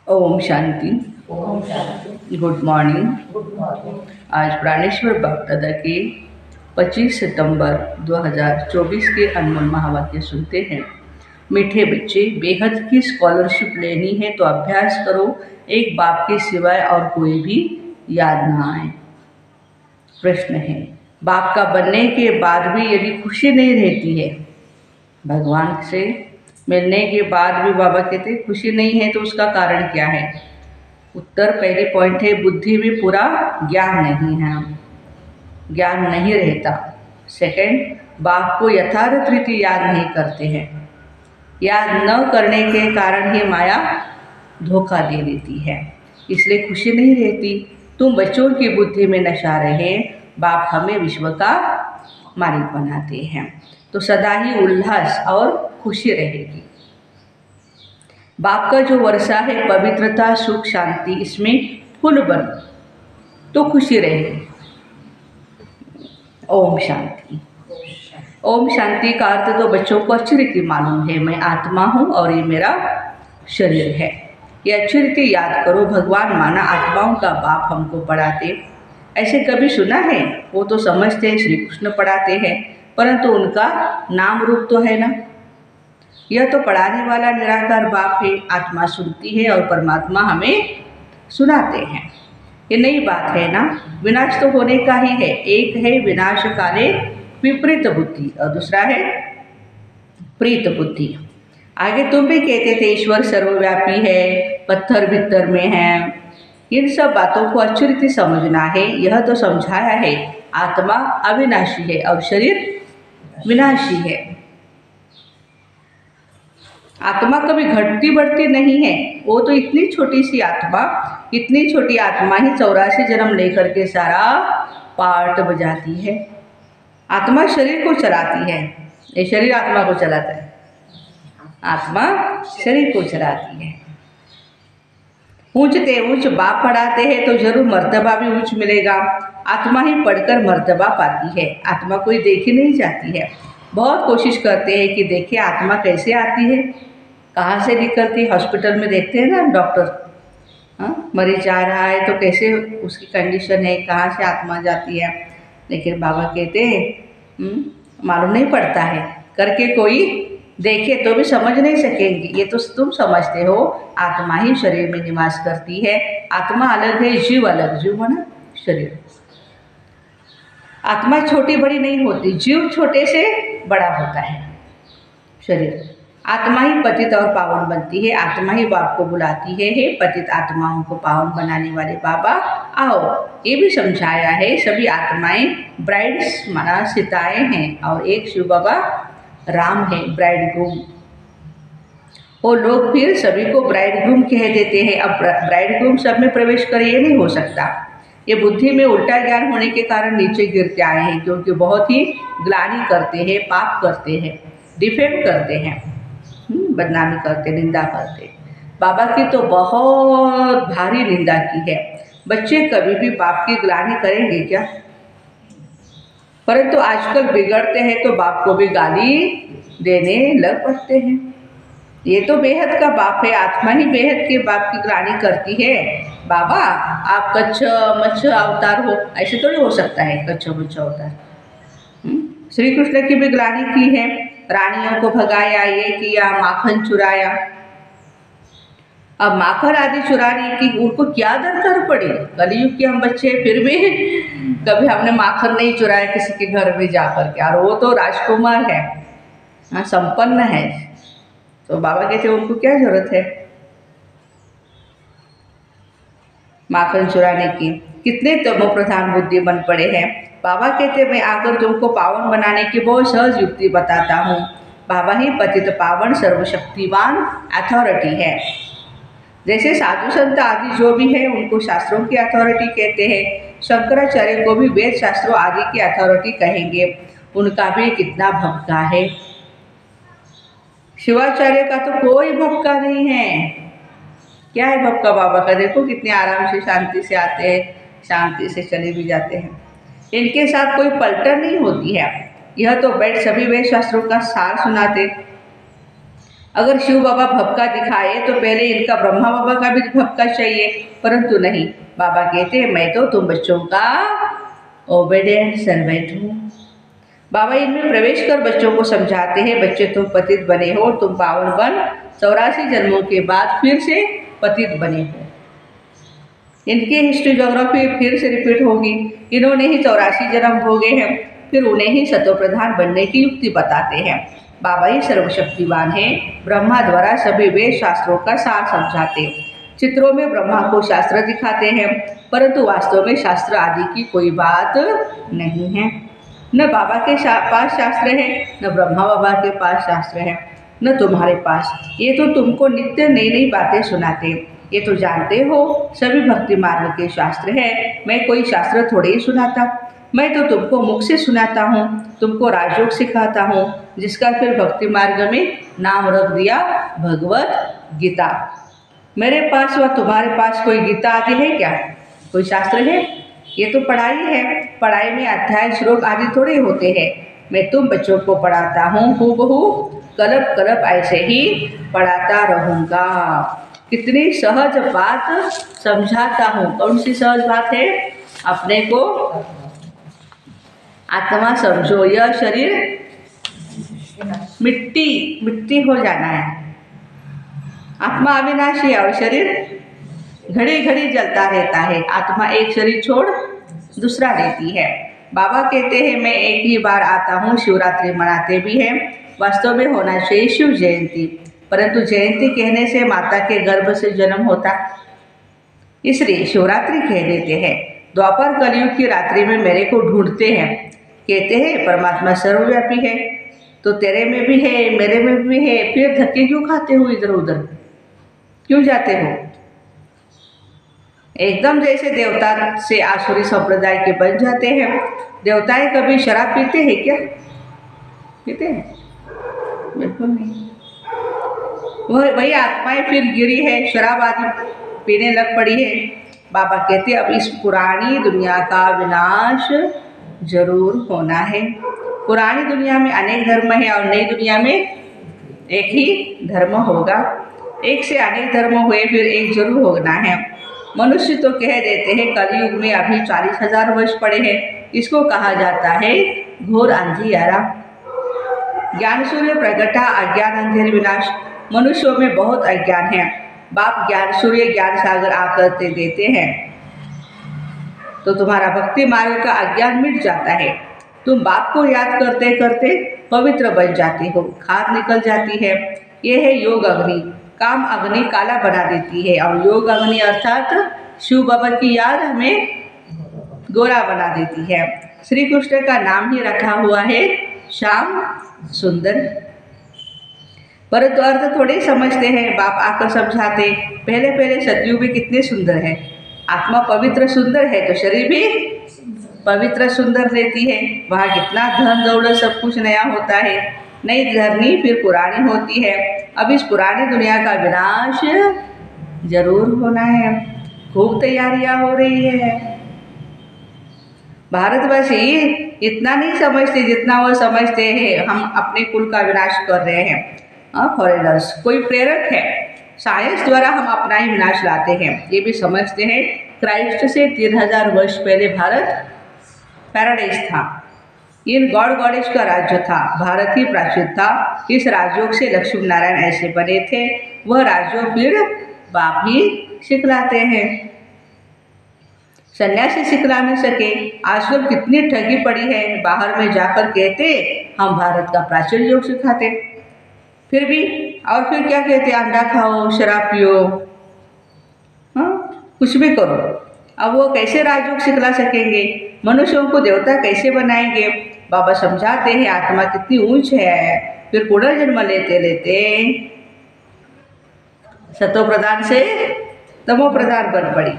ओम शांति। ओम शांति। Good morning. Good morning. आज प्राणेश्वर बापदादा के 25 सितंबर 2024 के अनमोल महावाक्य सुनते हैं। मीठे बच्चे, बेहद की स्कॉलरशिप लेनी है तो अभ्यास करो, एक बाप के सिवाय और कोई भी याद ना आए। प्रश्न है, बाप का बनने के बाद भी यदि खुशी नहीं रहती है, भगवान से मिलने के बाद भी बाबा कहते खुशी नहीं है, तो उसका कारण क्या है? उत्तर पहले पॉइंट है, बुद्धि में पूरा ज्ञान नहीं है, ज्ञान नहीं रहता। सेकंड, बाप को यथार्थ रीति याद नहीं करते हैं, याद न करने के कारण ही माया धोखा दे देती है, इसलिए खुशी नहीं रहती। तुम बच्चों की बुद्धि में नशा रहे, बाप हमें विश्व का मालिक बनाते हैं, तो सदा ही उल्लास और खुशी रहेगी। बाप का जो वर्षा है पवित्रता, सुख, शांति, इसमें फुल बन तो खुशी रहेगी। ओम शांति। ओम शांति का अर्थ तो बच्चों को अच्छी रीति मालूम है, मैं आत्मा हूँ और ये मेरा शरीर है, ये अच्छी रीति याद करो। भगवान माना आत्माओं का बाप हमको पढ़ाते, ऐसे कभी सुना है? वो तो समझते हैं श्री कृष्ण पढ़ाते हैं, परंतु उनका नाम रूप तो है ना। यह तो पढ़ाने वाला निराकार बाप है, आत्मा सुनती है और परमात्मा हमें सुनाते हैं। ये नई बात है ना। विनाश तो होने का ही है, एक है विनाश काले विपरीत बुद्धि और दूसरा है प्रीत बुद्धि। आगे तुम भी कहते थे ईश्वर सर्वव्यापी है, पत्थर भीतर में है। इन सब बातों को अच्छी रीति समझना है। यह तो समझाया है आत्मा अविनाशी है और शरीर विनाशी है। आत्मा कभी घटती बढ़ती नहीं है, वो तो इतनी छोटी सी आत्मा, इतनी छोटी आत्मा ही 84 जन्म लेकर के सारा पार्ट बजाती है। आत्मा शरीर को चलाती है, ये शरीर आत्मा को चलाता है, आत्मा शरीर को चलाती है। ऊंचते ऊंच बाप पढ़ाते हैं तो जरूर मर्तबा भी ऊंच मिलेगा। आत्मा ही पढ़कर मर्तबा पाती है, आत्मा कोई देखी नहीं जाती है। बहुत कोशिश करते हैं कि देखें आत्मा कैसे आती है, कहाँ से निकलती। हॉस्पिटल में देखते हैं ना डॉक्टर, हाँ मरीज जा रहा है तो कैसे उसकी कंडीशन है, कहाँ से आत्मा जाती है। लेकिन बाबा कहते हैं मालूम नहीं पड़ता है, करके कोई देखे तो भी समझ नहीं सकेंगे। ये तो तुम समझते हो, आत्मा ही शरीर में निवास करती है। आत्मा अलग है, जीव अलग। जीव माना शरीर। आत्मा छोटी बड़ी नहीं होती, जीव छोटे से बड़ा होता है। शरीर आत्मा ही पतित और पावन बनती है, आत्मा ही बाप को बुलाती है, हे पतित आत्माओं को पावन बनाने वाले बाबा आओ। ये भी समझाया है सभी आत्माएं ब्राइड्स माना सीताएं हैं और एक शिव बाबा राम है ब्राइड ग्रूम। वो लोग फिर सभी को ब्राइड ग्रूम कह देते हैं। अब ब्राइड ग्रूम सब में प्रवेश करे ये नहीं हो सकता। ये बुद्धि में उल्टा ज्ञान होने के कारण नीचे गिरते आए हैं, क्योंकि बहुत ही ग्लानि करते हैं, पाप करते हैं, डिफेम करते हैं, बदनामी करते, निंदा करते। बाबा की तो बहुत भारी निंदा की है। बच्चे कभी भी बाप की ग्लानि करेंगे क्या? परंतु आजकल बिगड़ते हैं तो बाप को भी गाली देने लग पड़ते हैं। ये तो बेहद का बाप है, आत्मा ही बेहद के बाप की ग्लानि करती है। बाबा आप कच्छ मच्छ अवतार हो, ऐसे थोड़ी हो सकता है कच्छ मच्छ अवतार। श्री कृष्ण की भी ग्लानि की है, रानियों को भगाया, ये किया, माखन चुराया। अब माखन आदि चुराने की उनको क्या दरकार पड़ी? कलयुग के हम बच्चे फिर भी कभी हमने माखन नहीं चुराया किसी के घर में जाकर के, और वो तो राजकुमार है, हाँ संपन्न है। तो बाबा कहते उनको क्या जरूरत है माखन चुराने की? कितने तमो प्रधान बुद्धि बन पड़े हैं। बाबा कहते मैं आकर तुमको पावन बनाने की बहुत सहज युक्ति बताता हूँ। बाबा ही पतित पावन सर्वशक्तिवान अथॉरिटी है। जैसे साधु संत आदि जो भी है उनको शास्त्रों की अथॉरिटी कहते हैं, शंकराचार्य को भी वेद शास्त्रों आदि की अथॉरिटी कहेंगे। उनका भी कितना भक्का है। शिवाचार्य का तो कोई भक्का नहीं है। क्या है भक्का बाबा का? देखो कितने आराम से शांति से आते हैं, शांति से चले भी जाते हैं। इनके साथ कोई पलटन नहीं होती है। यह तो बैठ सभी वेद शास्त्रों का सार सुनाते। अगर शिव बाबा भपका दिखाए तो पहले इनका ब्रह्मा बाबा का भी भपका चाहिए, परंतु नहीं। बाबा कहते हैं मैं तो तुम बच्चों का ओबेडिएंट सर्वेंट हूँ। बाबा इनमें प्रवेश कर बच्चों को समझाते हैं, बच्चे तुम पतित बने हो, तुम पावन बन 84 जन्मों के बाद फिर से पतित बने हो। इनकी हिस्ट्री ज्योग्राफी फिर से रिपीट होगी। इन्होंने ही 84 जन्म भोगे हैं, फिर उन्हें ही सतो प्रधान बनने की युक्ति बताते हैं। बाबा ही सर्वशक्तिवान है, ब्रह्मा द्वारा सभी वेद शास्त्रों का सार समझाते। चित्रों में ब्रह्मा को शास्त्र दिखाते हैं, परंतु वास्तव में शास्त्र आदि की कोई बात नहीं है। न बाबा के पास शास्त्र है, न ब्रह्मा बाबा के पास शास्त्र है, न तुम्हारे पास। ये तो तुमको नित्य नई नई बातें सुनाते। ये तो जानते हो सभी भक्ति मार्ग के शास्त्र है। मैं कोई शास्त्र थोड़े ही सुनाता, मैं तो तुमको मुख से सुनाता हूँ, तुमको राजयोग सिखाता हूँ, जिसका फिर भक्ति मार्ग में नाम रख दिया भगवत गीता। मेरे पास व तुम्हारे पास कोई गीता आदि है क्या? कोई शास्त्र है? ये तो पढ़ाई है। पढ़ाई में अध्याय श्लोक आदि थोड़े होते हैं। मैं तुम बच्चों को पढ़ाता हूँ, हूबहू कलप कलप ऐसे ही पढ़ाता रहूँगा। कितनी सहज बात समझाता हूँ। कौन सी सहज बात है? अपने को आत्मा समझो, यह शरीर मिट्टी मिट्टी हो जाना है। आत्मा अविनाशी है और शरीर घड़ी घड़ी जलता रहता है। आत्मा एक शरीर छोड़ दूसरा रहती है। बाबा कहते हैं मैं एक ही बार आता हूँ। शिवरात्रि मनाते भी हैं। वास्तव में होना चाहिए शिव जयंती, परंतु जयंती कहने से माता के गर्भ से जन्म होता, इसलिए शिवरात्रि कह देते हैं। द्वापर कलयुग की रात्रि में मेरे को ढूंढते हैं, कहते हैं परमात्मा सर्वव्यापी है, तो तेरे में भी है, मेरे में भी है, फिर धक्के क्यों खाते हो? इधर उधर क्यों जाते हो? एकदम जैसे देवता से आसुरी संप्रदाय के बन जाते हैं। देवताएं कभी शराब पीते हैं क्या? पीते हैं? बिल्कुल नहीं। वही आत्माएं फिर गिरी है, शराब आदि पीने लग पड़ी है। बाबा कहते हैं अब इस पुरानी दुनिया का विनाश जरूर होना है। पुरानी दुनिया में अनेक धर्म है और नई दुनिया में एक ही धर्म होगा। एक से अनेक धर्म हुए, फिर एक जरूर होना है। मनुष्य तो कह देते हैं कलयुग में अभी 40,000 वर्ष पड़े हैं। इसको कहा जाता है घोर अंधियारा। ज्ञान सूर्य प्रगटा, अज्ञान अंधेर विनाश। मनुष्यों में बहुत अज्ञान है। बाप ज्ञान सूर्य ज्ञान सागर आकर देते हैं तो तुम्हारा भक्ति मार्ग का अज्ञान मिट जाता है। तुम बाप को याद करते करते पवित्र बन जाती हो, खाद निकल जाती है। यह है योग अग्नि। काम अग्नि काला बना देती है और योग अग्नि अर्थात शिव बाबा की याद हमें गोरा बना देती है। श्री कृष्ण का नाम ही रखा हुआ है श्याम सुंदर, परंतु अर्थ थोड़े समझते हैं। बाप आकर समझाते पहले पहले सतयुग में कितने सुंदर है। आत्मा पवित्र सुंदर है तो शरीर भी पवित्र सुंदर रहती है। वहाँ कितना धन दौलत सब कुछ नया होता है। नई धरनी फिर पुरानी होती है। अब इस पुरानी दुनिया का विनाश जरूर होना है। खूब तैयारियां हो रही है। भारतवासी इतना नहीं समझते जितना वो समझते हैं हम अपने कुल का विनाश कर रहे हैं। फॉरेनर्स कोई प्रेरक है, साइंस द्वारा हम अपना ही विनाश लाते हैं, ये भी समझते हैं। क्राइस्ट से 3000 वर्ष पहले भारत पैराडाइज था। इन गॉड गॉडेज का राज्य था। भारत ही प्राचीन था। इस राजयोग से लक्ष्मी नारायण ऐसे बने थे। वह राजयोग फिर बाप ही सिखलाते हैं। सन्यासी सिखला नहीं सके। आजकल कितनी ठगी पड़ी है। बाहर में जाकर कहते हम भारत का प्राचीन योग सिखाते, फिर भी और फिर क्या कहते अंडा खाओ, शराब पियो, कुछ भी करो। अब वो कैसे राजयोग सिखला सकेंगे? मनुष्यों को देवता कैसे बनाएंगे? बाबा समझाते हैं आत्मा कितनी ऊंच है। फिर पुनर्जन्म लेते लेते सतो प्रधान से तमो प्रधान बन पड़ी।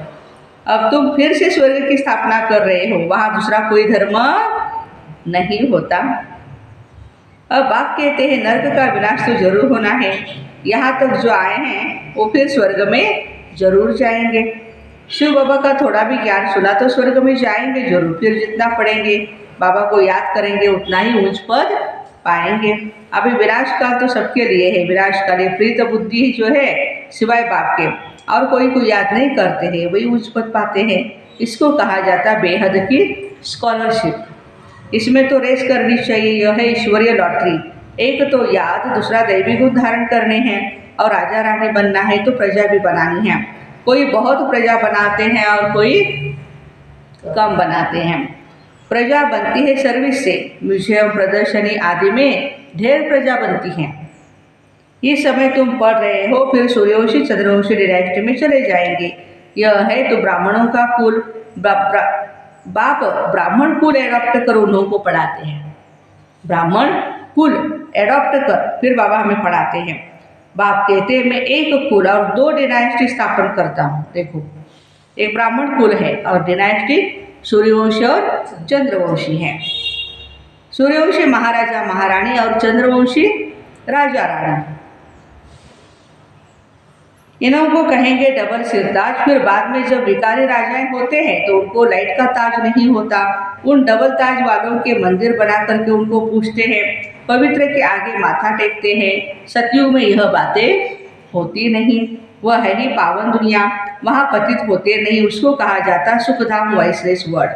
अब तुम फिर से स्वर्ग की स्थापना कर रहे हो। वहाँ दूसरा कोई धर्म नहीं होता। अब बाप कहते हैं नर्क का विनाश तो जरूर होना है। यहाँ तक जो आए हैं वो फिर स्वर्ग में जरूर जाएंगे। शिव बाबा का थोड़ा भी ज्ञान सुना तो स्वर्ग में जाएंगे जरूर। फिर जितना पढ़ेंगे, बाबा को याद करेंगे, उतना ही ऊंच पद पाएंगे। अभी विनाश काल तो सबके लिए है, विनाश काल ये प्रीत बुद्धि जो है सिवाय बाप के और कोई को याद नहीं करते हैं, वही उच्च पद पाते हैं। इसको कहा जाता है बेहद की स्कॉलरशिप। इसमें तो रेस करनी चाहिए, यह है ईश्वरीय लॉटरी। एक तो याद, दूसरा दैवी गुण धारण करने हैं और राजा रानी बनना है तो प्रजा भी बनानी है। कोई बहुत प्रजा बनाते हैं और कोई कम बनाते हैं। प्रजा बनती है सर्विस से, म्यूजियम प्रदर्शनी आदि में ढेर प्रजा बनती है। ये समय तुम पढ़ रहे हो, फिर सूर्यवंशी चंद्रवंशी डायनेस्टी में चले जाएंगे। यह है तो ब्राह्मणों का कुल, बाप ब्राह्मण कुल एडॉप्ट कर उन लोगों को पढ़ाते हैं। ब्राह्मण कुल एडॉप्ट कर फिर बाबा हमें पढ़ाते हैं। बाप कहते हैं मैं एक कुल और 2 डायनेस्टी स्थापन करता हूँ। देखो एक ब्राह्मण कुल है और डायनेस्टी सूर्यवंशी और चंद्रवंशी है। सूर्यवंशी महाराजा महारानी और चंद्रवंशी राजा रानी। इन्हों को कहेंगे डबल सिरताज। फिर बाद में जब भिखारी राजाएं होते हैं तो उनको लाइट का ताज नहीं होता, उन डबल ताज वालों के मंदिर बना करके उनको पूछते हैं, पवित्र के आगे माथा टेकते हैं। सतयुग में यह बातें होती नहीं, वह है ही पावन दुनिया, वहाँ पतित होते नहीं। उसको कहा जाता है सुखधाम वाइसलेस वर्ड,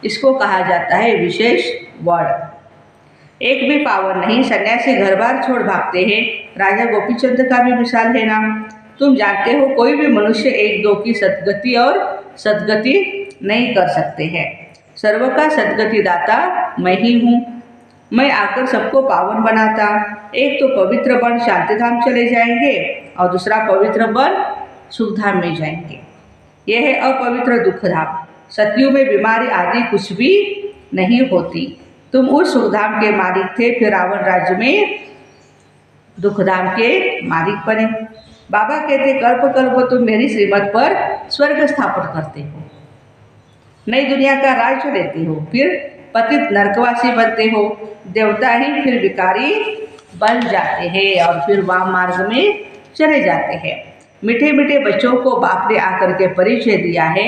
इसको कहा जाता है विशेष वर्ड। एक भी पावन नहीं, सन्यासी घर बार छोड़ भागते हैं। राजा गोपीचंद का भी मिसाल है ना। तुम जानते हो कोई भी मनुष्य 1-2 की सद्गति और सद्गति नहीं कर सकते हैं। सर्व का सद्गति दाता मैं ही हूँ। मैं आकर सबको पावन बनाता। एक तो पवित्र बन शांतिधाम चले जाएंगे और दूसरा पवित्र बन सुखधाम में जाएंगे। यह है अपवित्र दुखधाम। सतयुग में बीमारी आदि कुछ भी नहीं होती। तुम उस सुखधाम के मालिक थे, फिर रावण राज्य में दुखधाम के मालिक बने। बाबा कहते कल्प कल्प तुम मेरी श्रीमत पर स्वर्ग स्थापन करते हो, नई दुनिया का राज्य लेते हो, फिर पतित नरकवासी बनते हो, देवता ही फिर भिखारी बन जाते हैं और फिर वाम मार्ग में चले जाते हैं। मीठे मीठे बच्चों को बाप ने आकर के परिचय दिया है,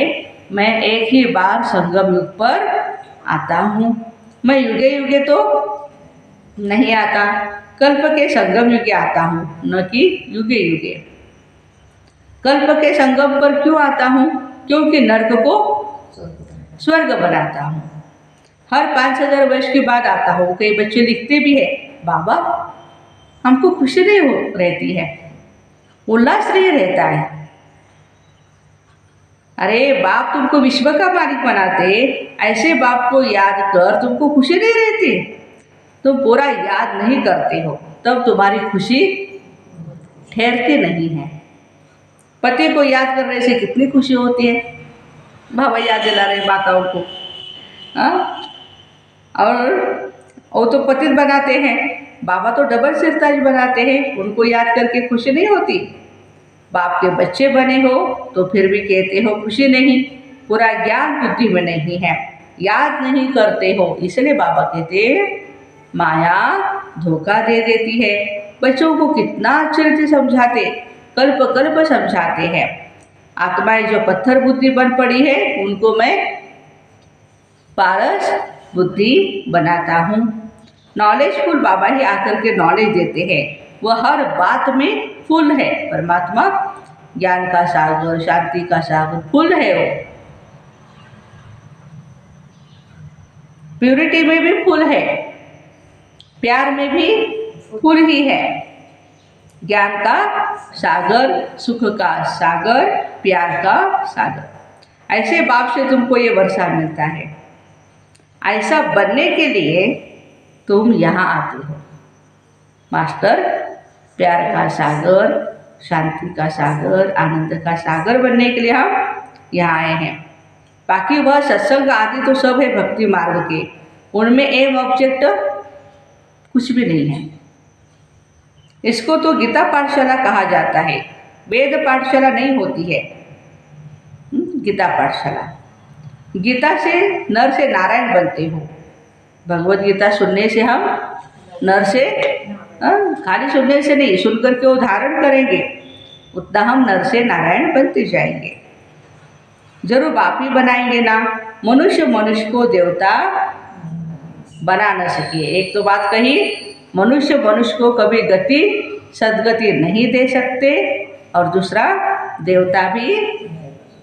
मैं एक ही बार संगम युग पर आता हूँ। मैं युगे युगे तो नहीं आता, कल्प के संगम युगे आता हूँ, न कि युगे युगे। कल्प के संगम पर क्यों आता हूँ? क्योंकि नरक को स्वर्ग बनाता हूँ। हर 5000 वर्ष के बाद आता हूँ। कई बच्चे लिखते भी है, बाबा हमको खुशी नहीं रहती है, उल्लास नहीं रहता है। अरे बाप तुमको विश्व का मालिक बनाते, ऐसे बाप को याद कर, तुमको खुशी नहीं रहती? तुम पूरा याद नहीं करते हो तब तुम्हारी खुशी ठहरती नहीं है। पति को याद करने से कितनी खुशी होती है। बाबा याद दिला रहे माताओं को, और वो तो पतित बनाते हैं, बाबा तो डबल सिरताज बनाते हैं, उनको याद करके खुशी नहीं होती। बाप के बच्चे बने हो तो फिर भी कहते हो खुशी नहीं, पूरा ज्ञान बुद्धि में नहीं है, याद नहीं करते हो। इसलिए बाबा कहते माया धोखा दे देती है। बच्चों को कितना अच्छे से समझाते, कल्प कल्प समझाते हैं। आत्माएं जो पत्थर बुद्धि बन पड़ी है उनको मैं पारस बुद्धि बनाता हूँ। नॉलेजफुल बाबा ही आकर के नॉलेज देते हैं, वह हर बात में फुल है। परमात्मा ज्ञान का सागर, शांति का सागर फुल है। वो प्यूरिटी में भी फुल है, प्यार में भी फुल ही है। ज्ञान का सागर, सुख का सागर, प्यार का सागर। ऐसे बाप से तुमको ये वर्षा मिलता है। ऐसा बनने के लिए तुम यहाँ आते हो। मास्टर प्यार का सागर, शांति का सागर, आनंद का सागर बनने के लिए हम यहाँ आए हैं। बाकी वह सत्संग आदि तो सब है भक्ति मार्ग के, उनमें एम ऑब्जेक्ट कुछ भी नहीं है। इसको तो गीता पाठशाला कहा जाता है, वेद पाठशाला नहीं होती है, गीता पाठशाला। गीता से नर से नारायण बनते हो। भगवत गीता सुनने से हम नर से, खाली सुनने से नहीं, सुन करके वो धारण करेंगे, उतना हम नर से नारायण बनते जाएंगे। जरूर बाप ही बनाएंगे ना। मनुष्य मनुष्य को देवता बना न सके। एक तो बात कही, मनुष्य को कभी गति सद्गति नहीं दे सकते, और दूसरा देवता भी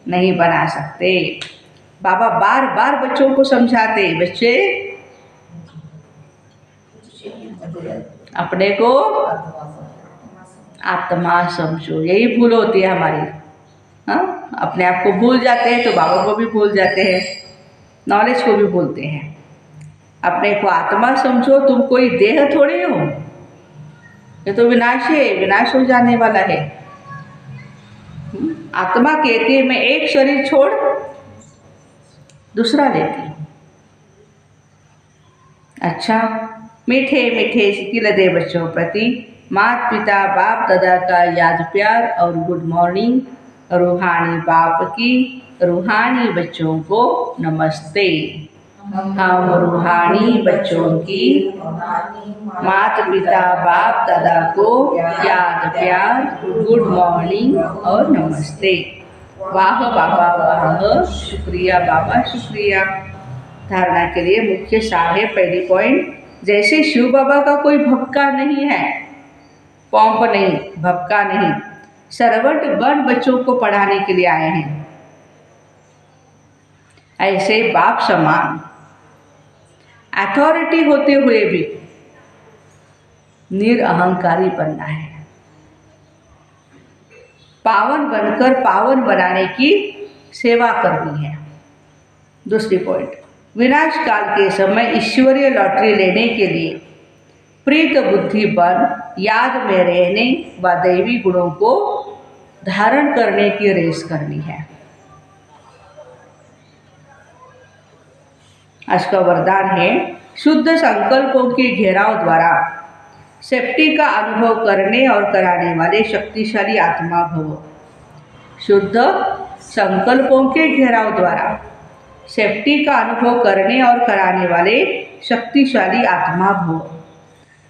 नहीं बना सकते। बाबा बार बार बच्चों को समझाते, बच्चे अपने को आत्मा समझो। यही भूल होती है हमारी। हाँ, अपने आप को भूल जाते हैं तो बाबा को भी भूल जाते हैं, नॉलेज को भी भूलते हैं। अपने को आत्मा समझो, तुम कोई देह थोड़ी हो, ये तो विनाशी है, विनाश हो जाने वाला है। आत्मा कहती है मैं एक शरीर छोड़ दूसरा लेती हूँ। अच्छा, मीठे मीठे सिकिल दे बच्चों प्रति माता पिता बाप दादा का याद प्यार और गुड मॉर्निंग। रूहानी बाप की रूहानी बच्चों को नमस्ते। हम रूहानी बच्चों की माता पिता बाप दादा को याद प्यार, गुड मॉर्निंग और नमस्ते। वाह बाबा वाह, शुक्रिया बाबा शुक्रिया। धारणा के लिए मुख्य सार है, पहली पॉइंट, जैसे शिव बाबा का कोई भक्का नहीं है, पंप नहीं, भक्का नहीं, सर्वंट बन बच्चों को पढ़ाने के लिए आए हैं, ऐसे बाप समान अथॉरिटी होते हुए भी निरअहंकारी बनना है। पावन बनकर पावन बनाने की सेवा करनी है। दूसरी पॉइंट, विनाश काल के समय ईश्वरीय लॉटरी लेने के लिए प्रीत बुद्धि बन याद में रहने व दैवी गुणों को धारण करने की रेस करनी है। आज का वरदान है, शुद्ध संकल्पों के घेराव द्वारा सेफ्टी का अनुभव करने और कराने वाले शक्तिशाली आत्मा भव। शुद्ध संकल्पों के घेराव द्वारा सेफ्टी का अनुभव करने और कराने वाले शक्तिशाली आत्मा भव।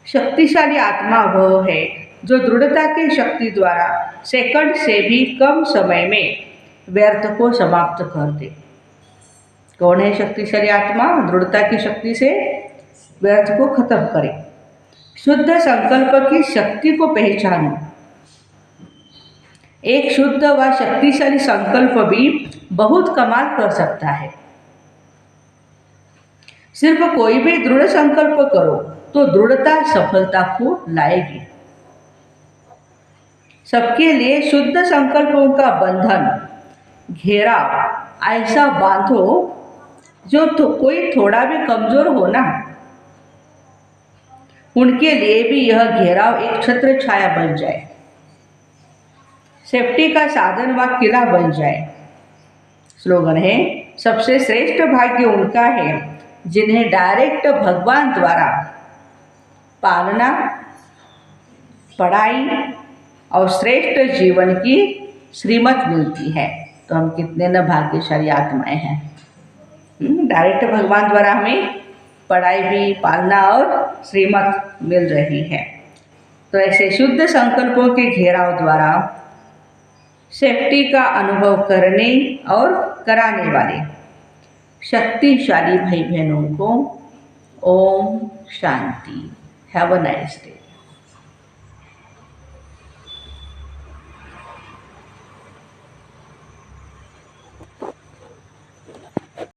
शक्तिशाली आत्मा भव है जो दृढ़ता की शक्ति द्वारा सेकंड से भी कम समय में व्यर्थ को समाप्त कर दे। कौन है शक्तिशाली आत्मा? दृढ़ता की शक्ति से व्यर्थ को खत्म करे। शुद्ध संकल्प की शक्ति को पहचानो। एक शुद्ध व शक्तिशाली संकल्प भी बहुत कमाल कर सकता है। सिर्फ कोई भी दृढ़ संकल्प करो तो दृढ़ता सफलता को लाएगी। सबके लिए शुद्ध संकल्पों का बंधन घेरा ऐसा बांधो जो कोई थोड़ा भी कमजोर हो ना, उनके लिए भी यह घेराव एक छत्र छाया बन जाए, सेफ्टी का साधन व किला बन जाए। स्लोगन है, सबसे श्रेष्ठ भाग्य उनका है जिन्हें डायरेक्ट भगवान द्वारा पालना, पढ़ाई और श्रेष्ठ जीवन की श्रीमत मिलती है। तो हम कितने न भाग्यशाली आत्माएं हैं। डायरेक्ट भगवान द्वारा हमें पढ़ाई भी, पालना और श्रीमत मिल रही है। तो ऐसे शुद्ध संकल्पों के घेराव द्वारा सेफ्टी का अनुभव करने और कराने वाले शक्तिशाली भाई बहनों को ओम शांति। Have a nice day.